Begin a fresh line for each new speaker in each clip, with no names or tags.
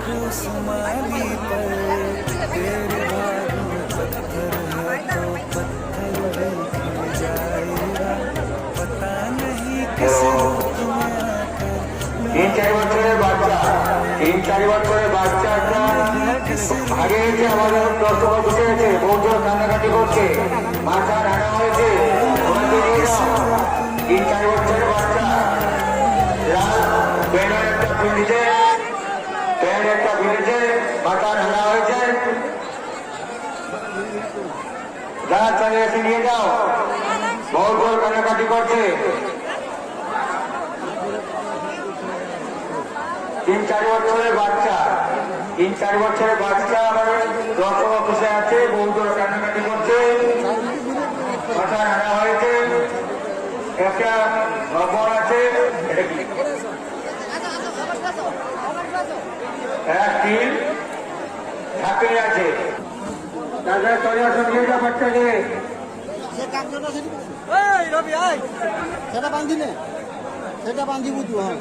रुस्माली पर तेरे भाग में पत्थर है तो पत्थर भी खिल जाएगा पता नहीं किस रूप में आकर
3-4 বছরের বাচ্চা 3-4 বছরের বাচ্চাটা আগে যে আমাদের দর্শক বসে আছে বহুজন কান্নাকাটি করছে মাথা রাখা হয়েছে ওনাকে নিয়ে যাও 3-4 বছরের বাচ্চা ব্যানার একটা ভিড়েছে মাথা রাখা হয়েছে যারা চলে এসে নিয়ে যাও বহুজন কান্নাকাটি করছে 3-4 বছরের বাচ্চা 3-4 বছরের বাচ্চা আমাদের দর্শক বসে আছে বহুজন কান্নাকাটি করছে মাথা রাখা হয়েছে একটা খবর আছে এটা কি স্টিল ঝাঁপিয়ে আছে তাদের চলে আসো নিয়ে যা বাচ্চাকে
সেটা বান্ধি নে সেটা বান্ধি বুঝু হ্যাঁ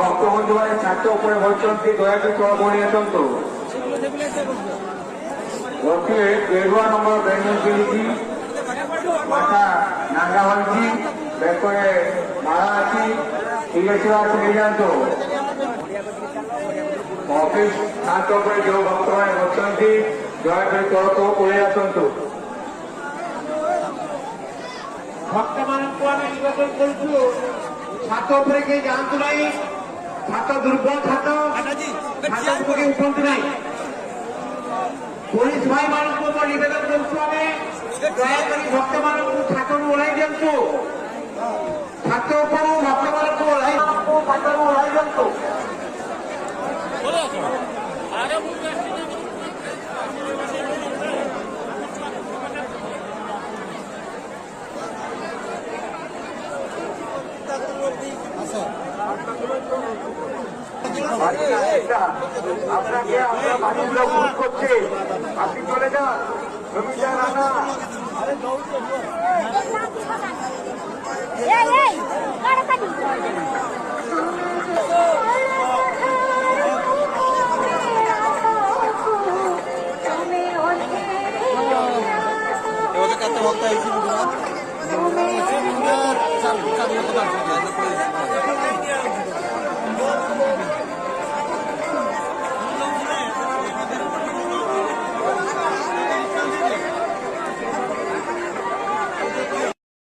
ভক্তবন্ধু মানে ছাত্র উপরে বলছেন দয়াকে চড়িয়ে আসন্তু এগুয়া নম্বর ব্যঞ্জন পেয়েছি মাথা নাঙ্গা হয়েছি বেকরে মারা আছি ঠিক আছে আছে নিয়ে যান্ত অফিস ছাত্র উপরে যে ভক্তମାନେ ବସିଛନ୍ତି ଦୟାକରି ତଳକୁ ପଳେଇ ଆସନ୍ତୁ
ଭକ୍ତମାନଙ୍କୁ ଆମେ ନିବେଦନ କରୁଛୁ ଛାତ ଉପରେ କେହି ଯାଆନ୍ତୁ ନାହିଁ ଛାତ ଦୁର୍ବଳ ଛାତ ଉପରେ ଉଠନ୍ତୁ ନାହିଁ ପୋଲିସ ଭାଇମାନଙ୍କୁ ମୁଁ ନିବେଦନ କରୁଛୁ ଆମେ ଦୟାକରି ଭକ୍ତମାନଙ୍କୁ ଛାତରୁ ଓହ୍ଲାଇ ଦିଅନ୍ତୁ ଛାତ ଉପରୁ ଭକ୍ତମାନଙ୍କୁ ଛାତରୁ ଓହ୍ଲାଇ ଦିଅନ୍ତୁ আপনাকে আমরা বাড়ির লোক ভুল করছে আপনি চলে যান জমিদার রানা